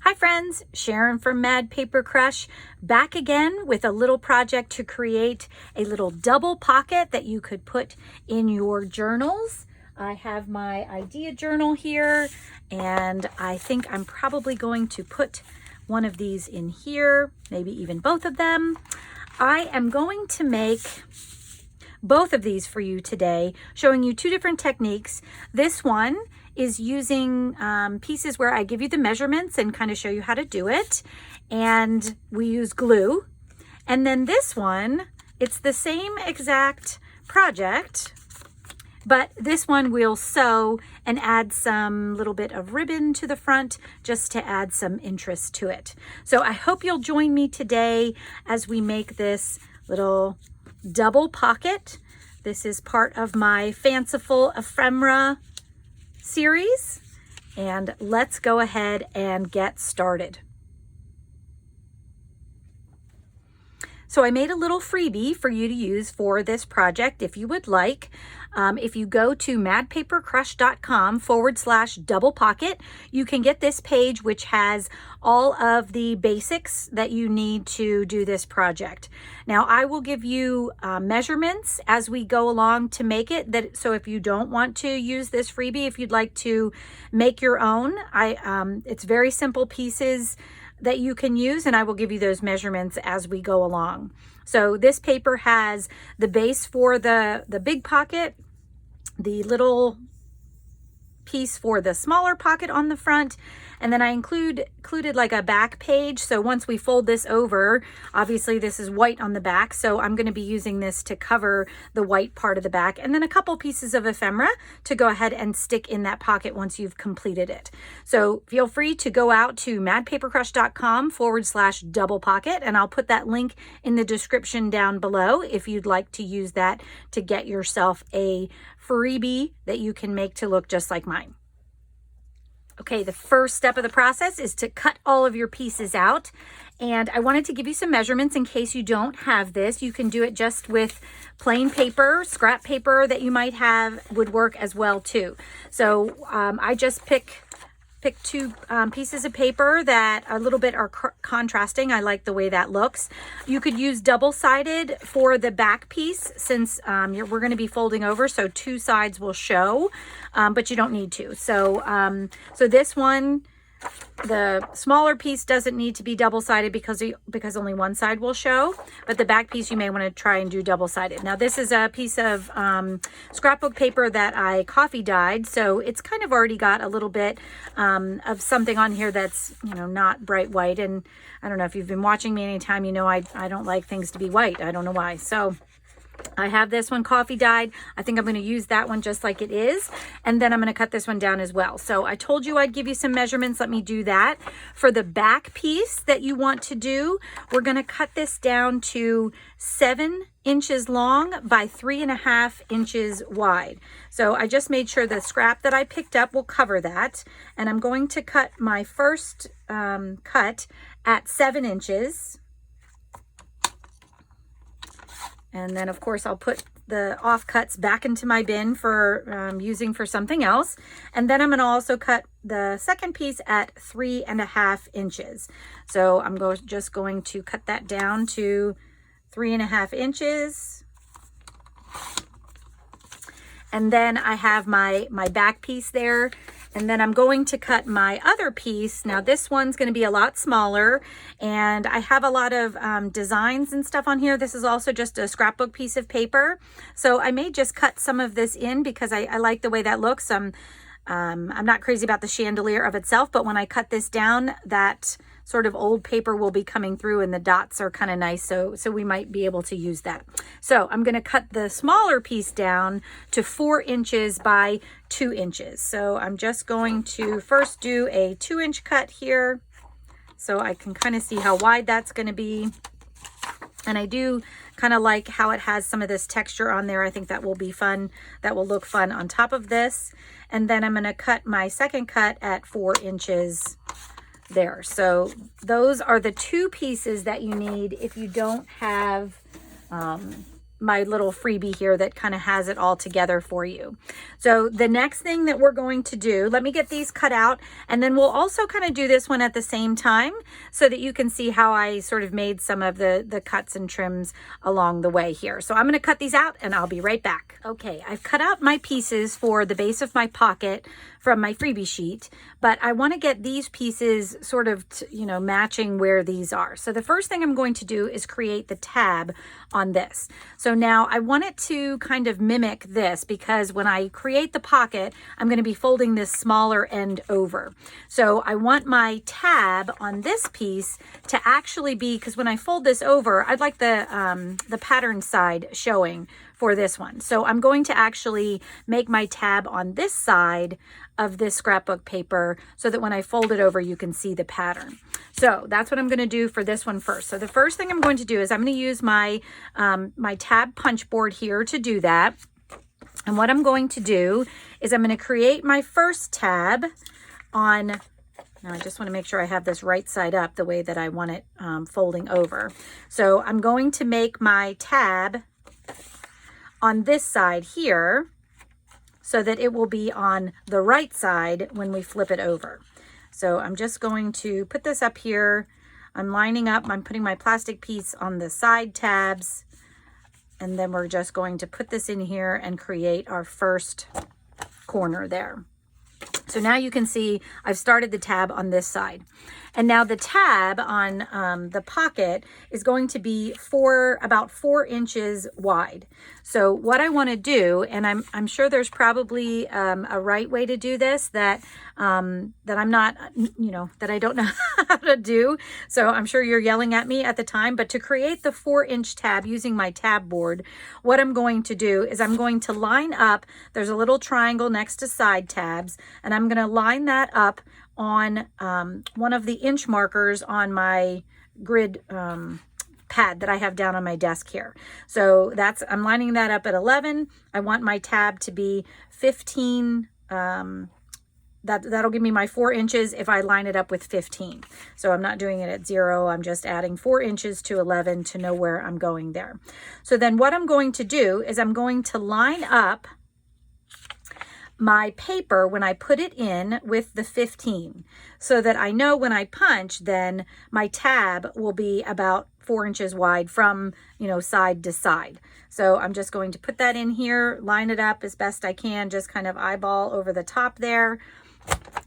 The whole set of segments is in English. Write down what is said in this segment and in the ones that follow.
Hi friends, Sharon from Mad Paper Crush, back again with a little project to create a little double pocket that you could put in your journals. I have my idea journal here, and I think I'm probably going to put one of these in here, maybe even both of them. I am going to make both of these for you today, showing you two different techniques. This one is using pieces where I give you the measurements and kind of show you how to do it. And we use glue. And then this one, it's the same exact project, but this one we'll sew and add some little bit of ribbon to the front just to add some interest to it. So I hope you'll join me today as we make this little double pocket. This is part of my Fanciful Ephemera series, and let's go ahead and get started. So I made a little freebie for you to use for this project if you would like. If you go to madpapercrush.com/double pocket, you can get this page which has all of the basics that you need to do this project. Now I will give you measurements as we go along to make it. So if you don't want to use this freebie, if you'd like to make your own, it's very simple pieces that you can use, and I will give you those measurements as we go along. So this paper has the base for the big pocket, the little piece for the smaller pocket on the front, and then I included like a back page. So once we fold this over, obviously this is white on the back, so I'm going to be using this to cover the white part of the back, and then a couple pieces of ephemera to go ahead and stick in that pocket once you've completed it. So feel free to go out to madpapercrush.com/double pocket, and I'll put that link in the description down below if you'd like to use that to get yourself a freebie that you can make to look just like mine. Okay, the first step of the process is to cut all of your pieces out. And I wanted to give you some measurements in case you don't have this. You can do it just with plain paper, scrap paper that you might have would work as well too. So I just pick two pieces of paper that a little bit are contrasting. I like the way that looks. You could use double-sided for the back piece since we're going to be folding over, so two sides will show, but you don't need to. So this one, the smaller piece doesn't need to be double-sided because only one side will show, but the back piece you may want to try and do double-sided. Now this is a piece of scrapbook paper that I coffee dyed, so it's kind of already got a little bit of something on here that's, not bright white. And I don't know if you've been watching me anytime, I don't like things to be white. I don't know why. So I have this one coffee dyed. I think I'm going to use that one just like it is. And then I'm going to cut this one down as well. So I told you I'd give you some measurements. Let me do that. For the back piece that you want to do, we're going to cut this down to 7 inches long by 3.5 inches wide. So I just made sure the scrap that I picked up will cover that. And I'm going to cut my first cut at 7 inches. And then, of course, I'll put the offcuts back into my bin for using for something else. And then I'm going to also cut the second piece at 3.5 inches. So I'm just going to cut that down to 3.5 inches. And then I have my back piece there. And then I'm going to cut my other piece. Now this one's going to be a lot smaller, and I have a lot of designs and stuff on here. This is also just a scrapbook piece of paper. So I may just cut some of this in because I like the way that looks. I'm not crazy about the chandelier of itself, but when I cut this down, that sort of old paper will be coming through and the dots are kind of nice. So we might be able to use that. So I'm going to cut the smaller piece down to 4 inches by 2 inches. So I'm just going to first do a 2-inch cut here so I can kind of see how wide that's going to be. And I do kind of like how it has some of this texture on there. I think that will be fun. That will look fun on top of this. And then I'm going to cut my second cut at 4 inches there. So those are the two pieces that you need if you don't have my little freebie here that kind of has it all together for you. So the next thing that we're going to do, let me get these cut out, and then we'll also kind of do this one at the same time so that you can see how I sort of made some of the cuts and trims along the way here. So I'm going to cut these out and I'll be right back. Okay, I've cut out my pieces for the base of my pocket from my freebie sheet, but I want to get these pieces sort of, matching where these are. So the first thing I'm going to do is create the tab on this. So now I want it to kind of mimic this, because when I create the pocket, I'm going to be folding this smaller end over. So I want my tab on this piece to actually be, because when I fold this over, I'd like the pattern side showing for this one. So I'm going to actually make my tab on this side of this scrapbook paper so that when I fold it over, you can see the pattern. So that's what I'm going to do for this one first. So the first thing I'm going to do is I'm going to use my, my tab punch board here to do that. And what I'm going to do is I'm going to create my first tab on, now I just want to make sure I have this right side up the way that I want it folding over. So I'm going to make my tab on this side here so that it will be on the right side when we flip it over. So I'm just going to put this up here. I'm lining up, I'm putting my plastic piece on the side tabs, and then we're just going to put this in here and create our first corner there. So now you can see I've started the tab on this side. And now the tab on the pocket is going to be about 4 inches wide. So what I want to do, and I'm sure there's probably a right way to do this that I'm not, that I don't know how to do. So I'm sure you're yelling at me at the time, but to create the 4-inch tab using my tab board, what I'm going to do is I'm going to line up, there's a little triangle next to side tabs, and I'm going to line that up on one of the inch markers on my grid pad that I have down on my desk here. So I'm lining that up at 11. I want my tab to be 15. That'll give me my 4 inches if I line it up with 15. So I'm not doing it at 0. I'm just adding 4 inches to 11 to know where I'm going there. So then what I'm going to do is I'm going to line up my paper when I put it in with the 15 so that I know when I punch, then my tab will be about 4 inches wide from, side to side. So I'm just going to put that in here, line it up as best I can, just kind of eyeball over the top there,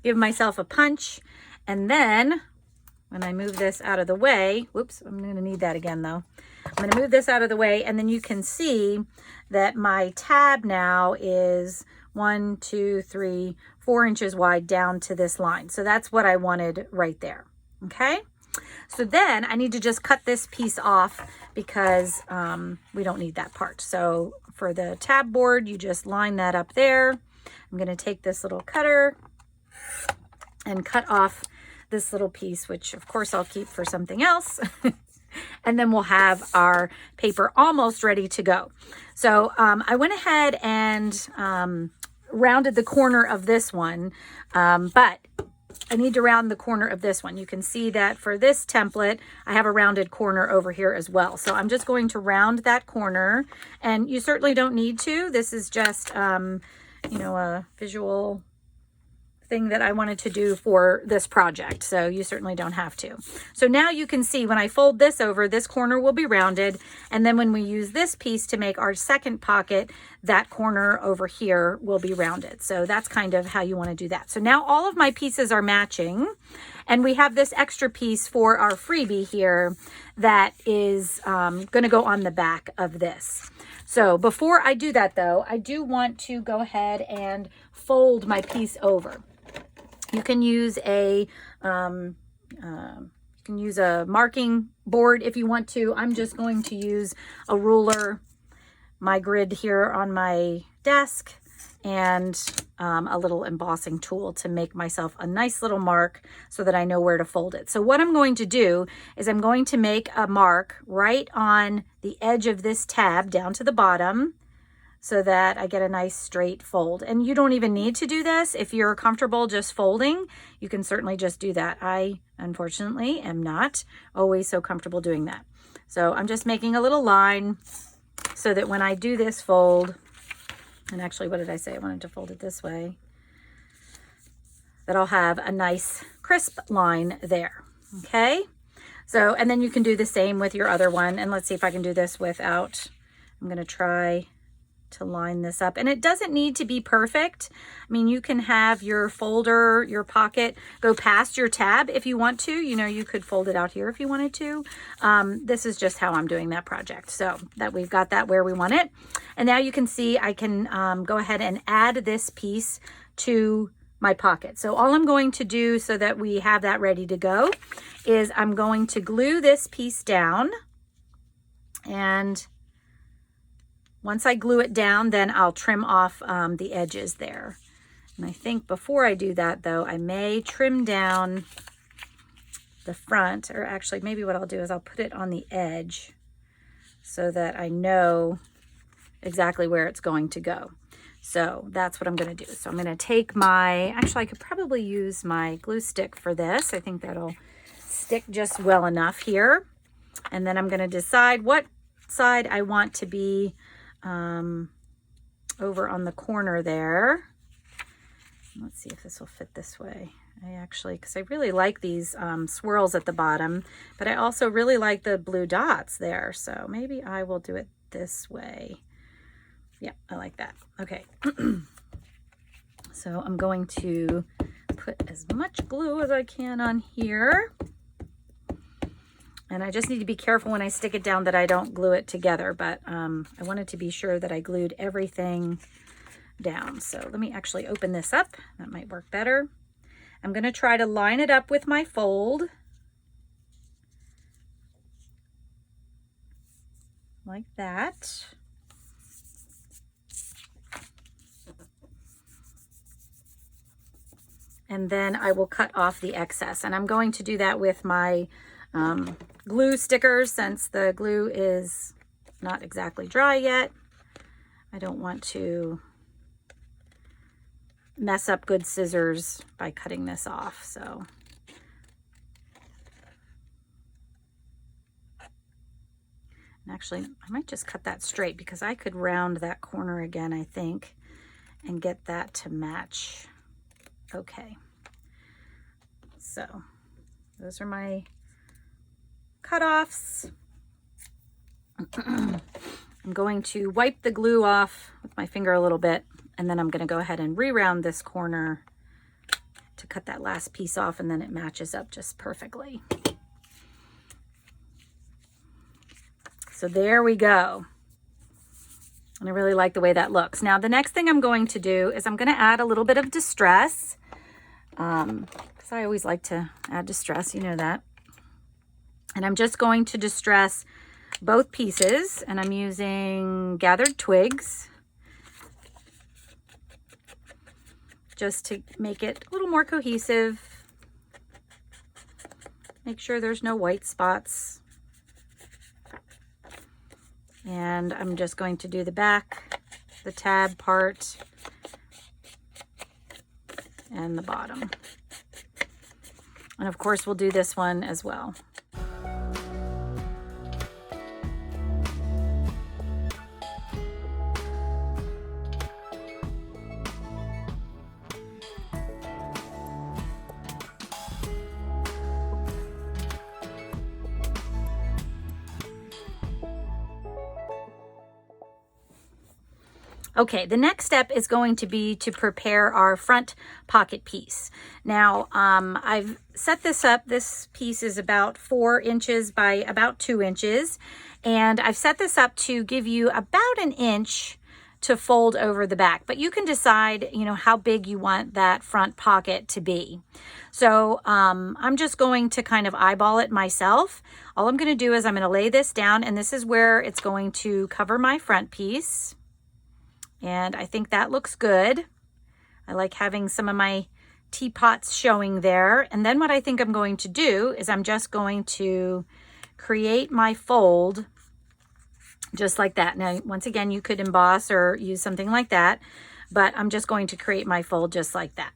give myself a punch. And then when I move this out of the way, whoops, I'm going to need that again though. I'm going to move this out of the way, and then you can see that my tab now is 1, 2, 3, 4 inches wide down to this line. So that's what I wanted right there. Okay. So then I need to just cut this piece off because we don't need that part. So for the tab board, you just line that up there. I'm going to take this little cutter and cut off this little piece, which of course I'll keep for something else. And then we'll have our paper almost ready to go. So I went ahead and rounded the corner of this one, but I need to round the corner of this one. You can see that for this template, I have a rounded corner over here as well. So I'm just going to round that corner, and you certainly don't need to. This is just, a visual thing that I wanted to do for this project. So you certainly don't have to. So now you can see when I fold this over, this corner will be rounded. And then when we use this piece to make our second pocket, that corner over here will be rounded. So that's kind of how you want to do that. So now all of my pieces are matching, and we have this extra piece for our freebie here that is going to go on the back of this. So before I do that though, I do want to go ahead and fold my piece over. You can use a marking board if you want to. I'm just going to use a ruler, my grid here on my desk, and a little embossing tool to make myself a nice little mark so that I know where to fold it. So what I'm going to do is I'm going to make a mark right on the edge of this tab down to the bottom, so that I get a nice straight fold. And you don't even need to do this. If you're comfortable just folding, you can certainly just do that. I, unfortunately, am not always so comfortable doing that. So I'm just making a little line, so that when I do this fold, and actually, what did I say? I wanted to fold it this way, that I'll have a nice crisp line there. Okay. So, and then you can do the same with your other one. And let's see if I can do this without, I'm going to try to line this up. And it doesn't need to be perfect. I mean, you can have your folder, your pocket go past your tab if you want to. You know, you could fold it out here if you wanted to. This is just how I'm doing that project. So that we've got that where we want it. And now you can see I can go ahead and add this piece to my pocket. So all I'm going to do so that we have that ready to go is I'm going to glue this piece down, and once I glue it down, then I'll trim off the edges there. And I think before I do that though, I may trim down the front, or actually maybe what I'll do is I'll put it on the edge so that I know exactly where it's going to go. So that's what I'm going to do. So I'm going to take my, actually I could probably use my glue stick for this. I think that'll stick just well enough here. And then I'm going to decide what side I want to be over on the corner there. Let's see if this will fit this way. I actually, because I really like these swirls at the bottom, but I also really like the blue dots there. So maybe I will do it this way. Yeah, I like that. Okay. So I'm going to put as much glue as I can on here. And I just need to be careful when I stick it down that I don't glue it together, but I wanted to be sure that I glued everything down. So let me actually open this up. That might work better. I'm going to try to line it up with my fold. Like that. And then I will cut off the excess. And I'm going to do that with my glue stickers, since the glue is not exactly dry yet. I don't want to mess up good scissors by cutting this off. So and actually, I might just cut that straight because I could round that corner again, I think, and get that to match. Okay, so those are my cutoffs. I'm going to wipe the glue off with my finger a little bit, and then I'm going to go ahead and re-round this corner to cut that last piece off, and then it matches up just perfectly. So there we go. And I really like the way that looks. Now, the next thing I'm going to do is I'm going to add a little bit of distress. Because I always like to add distress, you know that. And I'm just going to distress both pieces, and I'm using gathered twigs just to make it a little more cohesive. Make sure there's no white spots. And I'm just going to do the back, the tab part, and the bottom. And of course, we'll do this one as well. Okay, the next step is going to be to prepare our front pocket piece. Now, I've set this up. This piece is about 4 inches by about 2 inches. And I've set this up to give you about 1 inch to fold over the back. But you can decide, you know, how big you want that front pocket to be. So I'm just going to kind of eyeball it myself. All I'm going to do is I'm going to lay this down, and this is where it's going to cover my front piece. And I think that looks good. I like having some of my teapots showing there. And then what I think I'm going to do is I'm just going to create my fold just like that. Now, once again, you could emboss or use something like that, but I'm just going to create my fold just like that.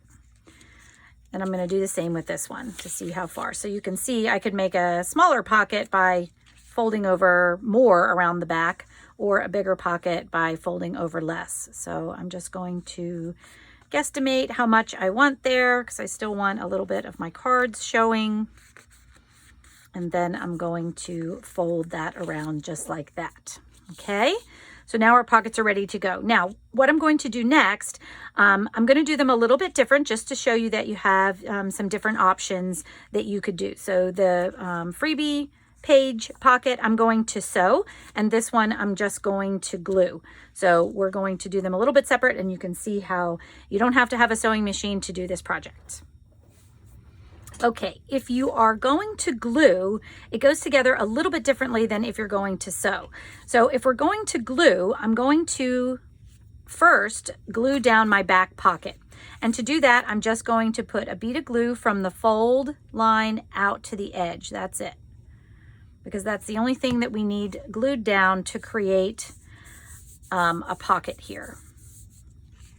And I'm going to do the same with this one to see how far. So you can see I could make a smaller pocket by folding over more around the back, or a bigger pocket by folding over less. So I'm just going to guesstimate how much I want there because I still want a little bit of my cards showing. And then I'm going to fold that around just like that. Okay, so now our pockets are ready to go. Now, what I'm going to do next, I'm going to do them a little bit different just to show you that you have some different options that you could do. So the freebie page pocket, I'm going to sew, and this one I'm just going to glue. So we're going to do them a little bit separate, and you can see how you don't have to have a sewing machine to do this project. Okay, if you are going to glue, it goes together a little bit differently than if you're going to sew. So if we're going to glue, I'm going to first glue down my back pocket. And to do that, I'm just going to put a bead of glue from the fold line out to the edge. That's it. Because that's the only thing that we need glued down to create a pocket here.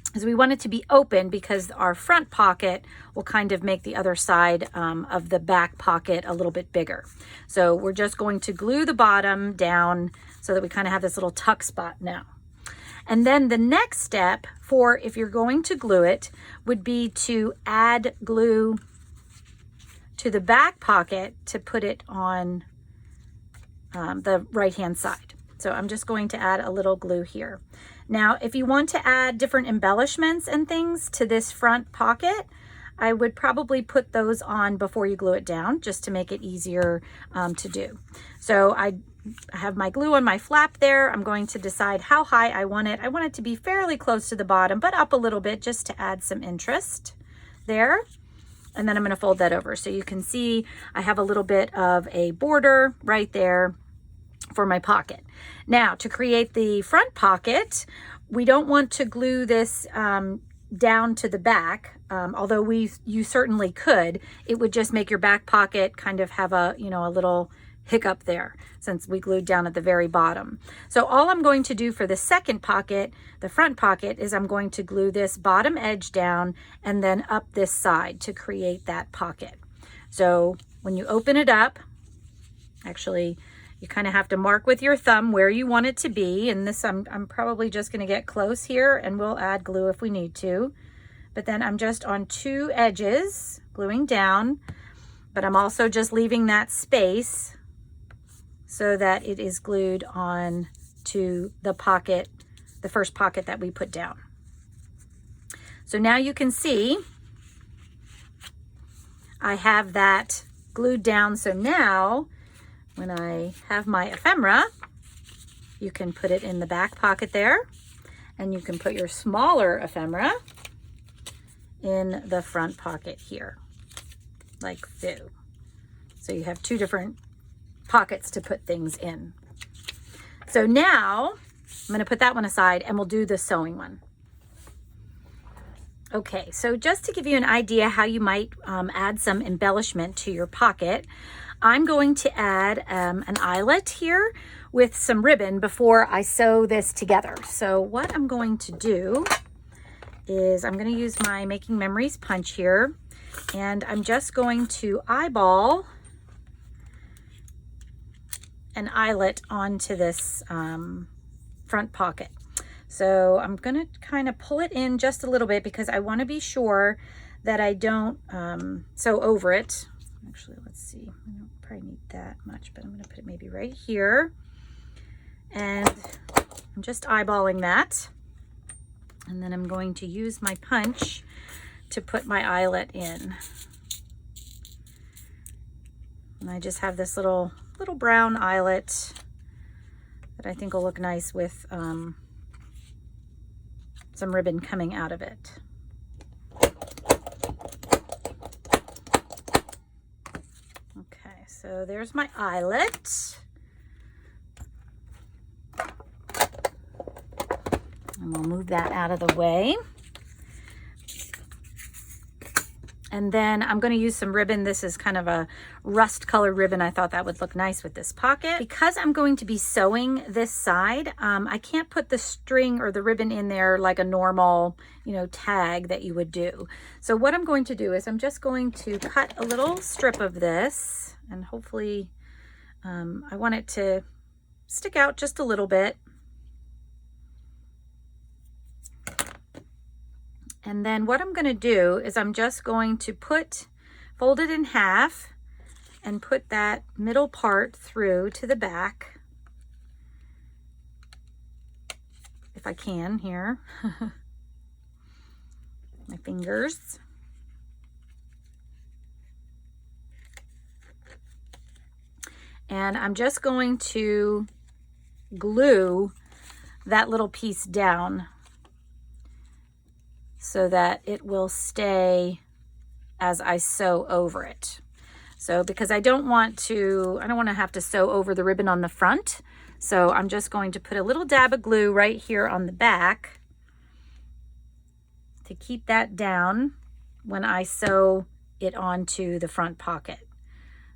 Because we want it to be open because our front pocket will kind of make the other side of the back pocket a little bit bigger. So we're just going to glue the bottom down so that we kind of have this little tuck spot now. And then the next step for if you're going to glue it would be to add glue to the back pocket to put it on the right-hand side. So I'm just going to add a little glue here. Now, if you want to add different embellishments and things to this front pocket, I would probably put those on before you glue it down just to make it easier to do. So I have my glue on my flap there. I'm going to decide how high I want it. I want it to be fairly close to the bottom, but up a little bit just to add some interest there. And then I'm going to fold that over. So you can see I have a little bit of a border right there for my pocket. Now, to create the front pocket, we don't want to glue this down to the back, although you certainly could. It would just make your back pocket kind of have a little hiccup there since we glued down at the very bottom. So all I'm going to do for the second pocket, the front pocket, is I'm going to glue this bottom edge down and then up this side to create that pocket. So when you open it up, actually, you kind of have to mark with your thumb where you want it to be. And this, I'm probably just going to get close here and we'll add glue if we need to. But then I'm just on two edges gluing down, but I'm also just leaving that space so that it is glued on to the pocket, the first pocket that we put down. So now you can see I have that glued down. So now when I have my ephemera, you can put it in the back pocket there, and you can put your smaller ephemera in the front pocket here, like so. So you have two different pockets to put things in. So now I'm going to put that one aside and we'll do the sewing one. Okay, so just to give you an idea how you might add some embellishment to your pocket, I'm going to add an eyelet here with some ribbon before I sew this together. So what I'm going to do is I'm going to use my Making Memories punch here, and I'm just going to eyeball an eyelet onto this front pocket. So I'm going to kind of pull it in just a little bit because I want to be sure that I don't sew over it. Actually, let's see. I don't probably need that much, but I'm going to put it maybe right here. And I'm just eyeballing that. And then I'm going to use my punch to put my eyelet in. And I just have this little brown eyelet that I think will look nice with some ribbon coming out of it. Okay, so there's my eyelet. And we'll move that out of the way. And then I'm going to use some ribbon. This is kind of a rust colored ribbon. I thought that would look nice with this pocket. Because I'm going to be sewing this side, I can't put the string or the ribbon in there like a normal, tag that you would do. So what I'm going to do is I'm just going to cut a little strip of this, and hopefully I want it to stick out just a little bit. And then what I'm going to do is I'm just going to fold it in half and put that middle part through to the back. If I can here. My fingers. And I'm just going to glue that little piece down so that it will stay as I sew over it. So because I don't want to have to sew over the ribbon on the front. So I'm just going to put a little dab of glue right here on the back to keep that down when I sew it onto the front pocket.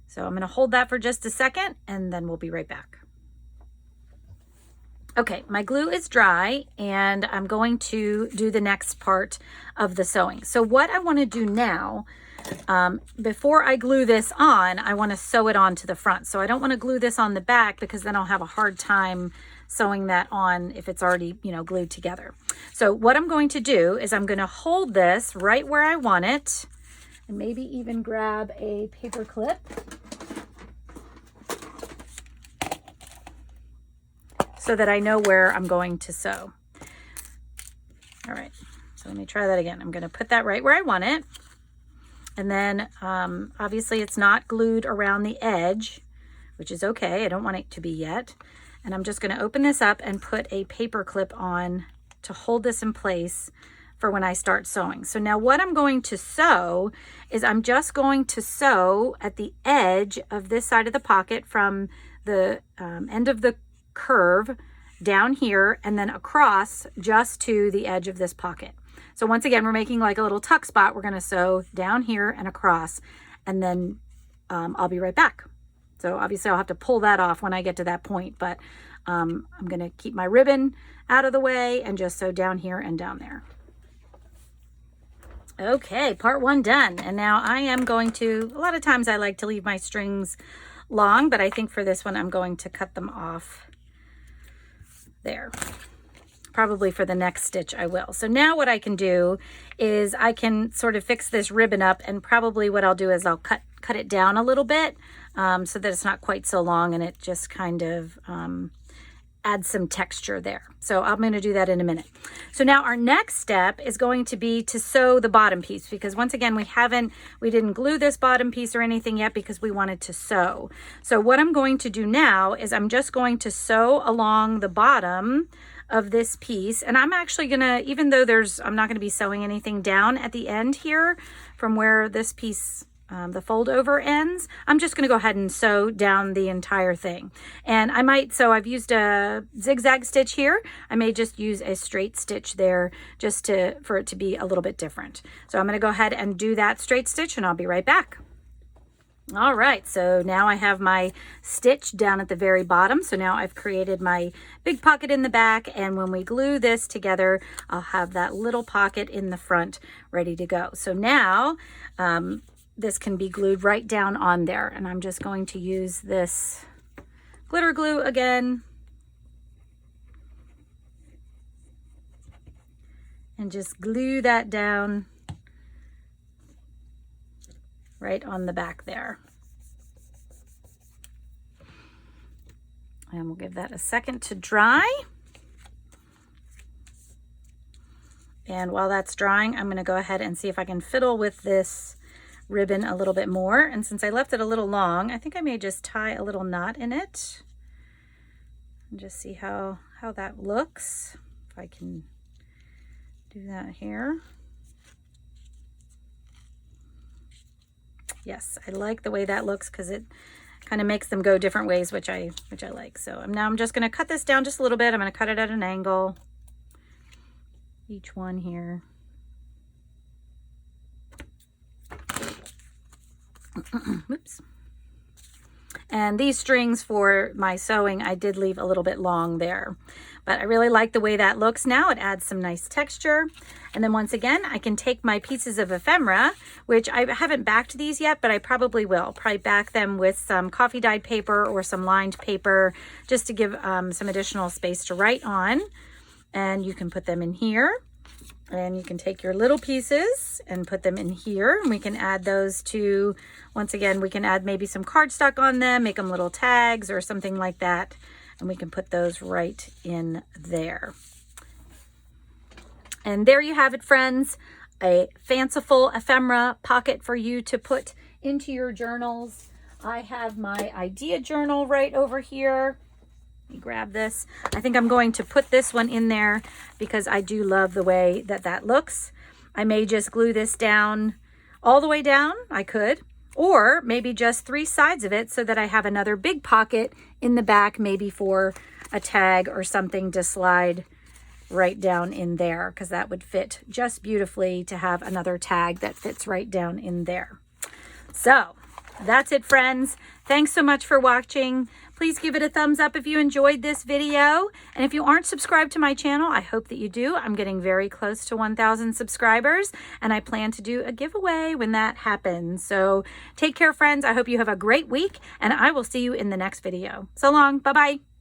So I'm going to hold that for just a second and then we'll be right back. Okay, my glue is dry and I'm going to do the next part of the sewing. So what I want to do now, before I glue this on, I want to sew it onto the front. So I don't want to glue this on the back because then I'll have a hard time sewing that on if it's already, glued together. So what I'm going to do is I'm going to hold this right where I want it and maybe even grab a paper clip. So that I know where I'm going to sew. All right, so let me try that again. I'm going to put that right where I want it. And then obviously it's not glued around the edge, which is okay. I don't want it to be yet. And I'm just going to open this up and put a paper clip on to hold this in place for when I start sewing. So now what I'm going to sew is I'm just going to sew at the edge of this side of the pocket from the end of the curve down here and then across just to the edge of this pocket. So once again, we're making like a little tuck spot. We're going to sew down here and across, and then I'll be right back. So obviously I'll have to pull that off when I get to that point, but I'm going to keep my ribbon out of the way and just sew down here and down there. Okay, part one done. And now I am going to, a lot of times I like to leave my strings long, but I think for this one I'm going to cut them off there. Probably for the next stitch I will. So now what I can do is I can sort of fix this ribbon up, and probably what I'll do is I'll cut it down a little bit so that it's not quite so long and it just kind of adds some texture there. So I'm going to do that in a minute. So now our next step is going to be to sew the bottom piece, because once again we didn't glue this bottom piece or anything yet because we wanted to sew. So what I'm going to do now is I'm just going to sew along the bottom of this piece, and I'm actually gonna, even though I'm not gonna be sewing anything down at the end here from where this piece the fold over ends, I'm just going to go ahead and sew down the entire thing. And I might, so I've used a zigzag stitch here. I may just use a straight stitch there just for it to be a little bit different. So I'm going to go ahead and do that straight stitch and I'll be right back. All right, so now I have my stitch down at the very bottom. So now I've created my big pocket in the back, and when we glue this together, I'll have that little pocket in the front ready to go. So now this can be glued right down on there, and I'm just going to use this glitter glue again and just glue that down right on the back there. And we'll give that a second to dry. And while that's drying, I'm going to go ahead and see if I can fiddle with this ribbon a little bit more. And since I left it a little long, I think I may just tie a little knot in it and just see how that looks. If I can do that here. Yes, I like the way that looks because it kind of makes them go different ways, which I like. So now I'm just going to cut this down just a little bit. I'm going to cut it at an angle, each one here. Oops. And these strings for my sewing, I did leave a little bit long there, but I really like the way that looks now. It adds some nice texture. And then once again, I can take my pieces of ephemera, which I haven't backed these yet, but I probably will. Probably back them with some coffee dyed paper or some lined paper just to give some additional space to write on. And you can put them in here. And you can take your little pieces and put them in here. And we can add those to, once again, we can add maybe some cardstock on them, make them little tags or something like that. And we can put those right in there. And there you have it, friends. A fanciful ephemera pocket for you to put into your journals. I have my idea journal right over here. Let me grab this. I think I'm going to put this one in there because I do love the way that that looks. I may just glue this down all the way down. I could. Or maybe just 3 sides of it so that I have another big pocket in the back, maybe for a tag or something to slide right down in there, because that would fit just beautifully to have another tag that fits right down in there. So that's it, friends. Thanks so much for watching. Please give it a thumbs up if you enjoyed this video. And if you aren't subscribed to my channel, I hope that you do. I'm getting very close to 1,000 subscribers, and I plan to do a giveaway when that happens. So take care, friends. I hope you have a great week, and I will see you in the next video. So long. Bye-bye.